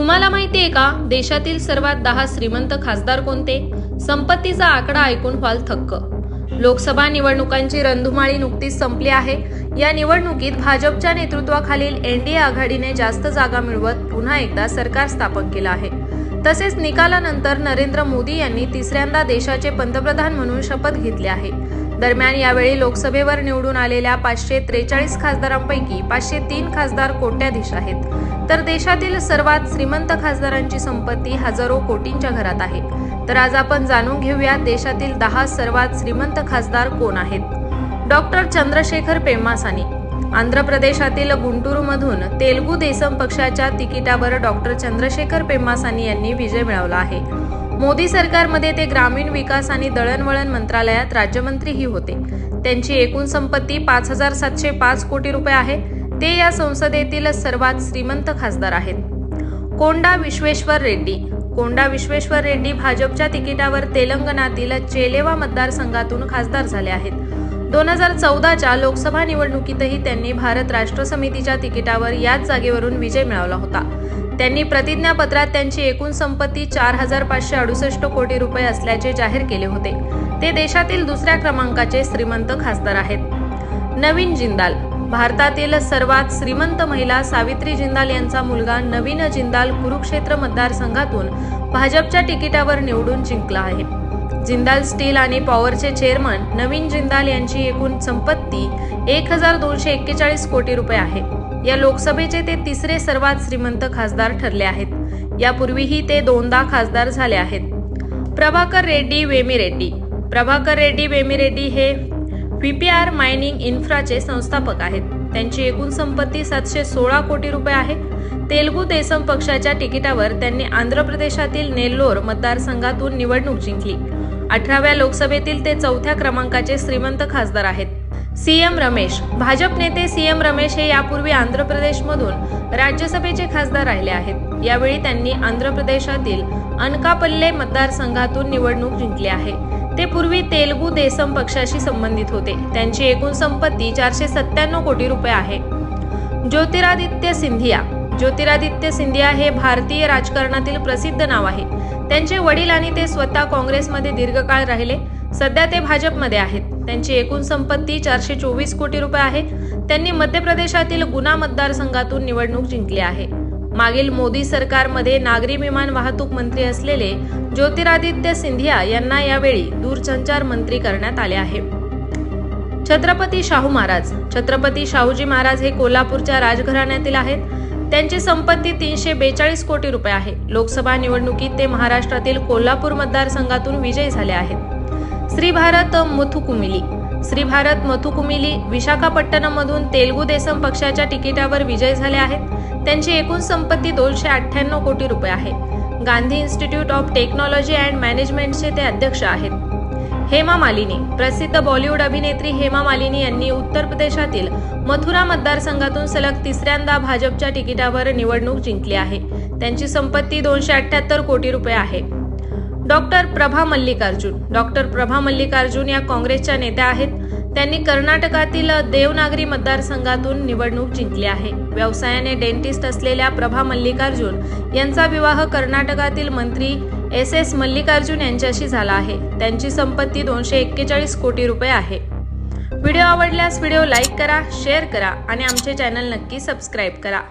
तुम्हाला माहिती आहे का, देशातील सर्वात 10 श्रीमंत खासदार कोणते? संपत्तीचा आकडा ऐकून व्हाल थक्क. लोकसभा निवडणुकांची रणधुमाळी नुकतीच संपली आहे. या निवडणुकीत भाजपच्या नेतृत्वाखालील एनडीए आघाडीने जास्त जागा मिळवत पुन्हा एकदा सरकार स्थापन केलं आहे. तसेच निकालानंतर नरेंद्र मोदी यांनी तिसऱ्यांदा देशाचे पंतप्रधान म्हणून शपथ घेतली आहे. दरम्यान यावेळी लोकसभेवर निवडून आलेल्या 543 खासदारांपैकी 503 खासदार कोट्याधीश आहेत. तर देशातील सर्वात श्रीमंत खासदारांची संपत्ती हजारो कोटींच्या घरात आहे. तर आज आपण जाणून घेऊया देशातील 10 सर्वात श्रीमंत खासदार कोण आहेत. डॉक्टर चंद्रशेखर पेम्मासानी. आंध्र प्रदेशातील गुंटूरूमधून तेलुगू देसम पक्षाच्या तिकिटावर डॉक्टर चंद्रशेखर पेम्मासानी यांनी विजय मिळवला आहे. मोदी सरकारमध्ये ते ग्रामीण विकास आणि दळणवळण मंत्रालयात राज्यमंत्रीही होते. त्यांची एकूण संपत्ती 5,705 कोटी रुपये आहे. ते या संसदेतील सर्वात श्रीमंत खासदार आहेत. कोंडा विश्वेश्वर रेड्डी. कोंडा विश्वेश्वर रेड्डी भाजपच्या तिकिटावर तेलंगणातील चेलेवा मतदारसंघातून खासदार झाले आहेत. 2014च्या लोकसभा निवडणुकीतही त्यांनी भारत राष्ट्र समितीच्या तिकिटावर याच जागेवरून विजय मिळवला होता. त्यांनी प्रतिज्ञापत्रात त्यांची एकूण संपत्ती 4,568 कोटी रुपये असल्याचे जाहीर केले होते. ते देशातील दुसऱ्या क्रमांकाचे श्रीमंत खासदार आहेत. नवीन जिंदाल. भारतातील सर्वात श्रीमंत महिला सावित्री जिंदाल यांचा मुलगा नवीन जिंदाल कुरुक्षेत्र मतदारसंघातून भाजपच्या तिकिटावर निवडून जिंकला आहे. जिंदाल स्टील आणि पॉवरचे चेअरमन नवीन जिंदाल यांची एकूण संपत्ती 1,241 कोटी रुपये आहे. या लोकसभेचे ते तिसरे सर्वात श्रीमंत खासदार ठरले आहेत. यापूर्वीही ते 2दा खासदार झाले आहेत. प्रभाकर रेड्डी वेमिरेड्डी. प्रभाकर रेड्डी वेमिरेड्डी हे व्हीपीआर मायनिंग इन्फ्राचे संस्थापक आहेत. त्यांची एकूण संपत्ती 716 कोटी रुपये आहे. तेलुगू देसम पक्षाच्या तिकिटावर त्यांनी आंध्र प्रदेशातील नेल्लोर मतदारसंघातून निवडणूक जिंकली. 18व्या लोकसभेतील ते 4थ्या क्रमांकाचे श्रीमंत खासदार आहेत. सीएम रमेश. भाजप नेते सीएम रमेश हे यापूर्वी आंध्र प्रदेशमधून राज्यसभेचे खासदार राहिले आहेत. यावेळी त्यांनी आंध्र प्रदेशातील अनकापल्ले मतदारसंघातून निवडणूक जिंकली आहे. ते पूर्वी तेलुगू देसम पक्षाशी संबंधित होते. त्यांची एकूण संपत्ती 497 कोटी रुपये आहे. ज्योतिरादित्य सिंधिया. ज्योतिरादित्य सिंधिया हे भारतीय राजकारणातील प्रसिद्ध नाव आहे. त्यांचे वडील आणि ते स्वतः काँग्रेसमध्ये दीर्घकाळ राहिले. सध्या ते भाजपमध्ये आहेत. त्यांची एकूण संपत्ती 424 कोटी रुपये आहे. त्यांनी मध्य प्रदेशातील गुना मतदारसंघातून निवडणूक जिंकली आहे. मागील मोदी सरकारमध्ये नागरी विमान वाहतूक मंत्री असलेले ज्योतिरादित्य सिंधिया यांना यावेळी दूरसंचार मंत्री करण्यात आले आहे. छत्रपती शाहू महाराज. छत्रपती शाहूजी महाराज हे कोल्हापूरच्या राजघराण्यातील आहेत. त्यांची संपत्ती 342 कोटी रुपये आहे. लोकसभा निवडणुकीत ते महाराष्ट्रातील कोल्हापूर मतदारसंघातून विजयी झाले आहेत. श्री भारत मुथुकुमिली. श्री भारत मुथुकुमिली विशाखापट्टणममधून तेलुगू देसम पक्षाच्या तिकिटावर विजयी झाले आहेत. त्यांची एकूण संपत्ती 298 कोटी रुपये आहे. Gandhi Institute of Technology and मॅनेजमेंटचे ते अध्यक्ष आहेत. हेमा मालिनी. प्रसिद्ध बॉलिवूड अभिनेत्री हेमा मालिनी यांनी उत्तर प्रदेशातील मथुरा मतदारसंघातून सलग तिसऱ्यांदा भाजपच्या तिकिटावर निवडणूक जिंकली आहे. त्यांची संपत्ती 278 कोटी रुपये आहे. डॉक्टर प्रभा मल्लिकार्जुन. डॉक्टर प्रभा मल्लिकार्जुन या काँग्रेसच्या नेत्या आहेत. त्यांनी कर्नाटकातील देवनागरी मतदारसंघातून निवडणूक जिंकली आहे. व्यवसायाने डेंटिस्ट असलेल्या प्रभा मल्लिकार्जुन यांचा विवाह कर्नाटकातील मंत्री एस मल्लिकार्जुन यांच्याशी झाला आहे. त्यांची संपत्ती 241 कोटी रुपये आहे. व्हिडिओ आवडल्यास व्हिडिओ लाईक करा, शेअर करा आणि आमचे चॅनल नक्की सबस्क्राईब करा.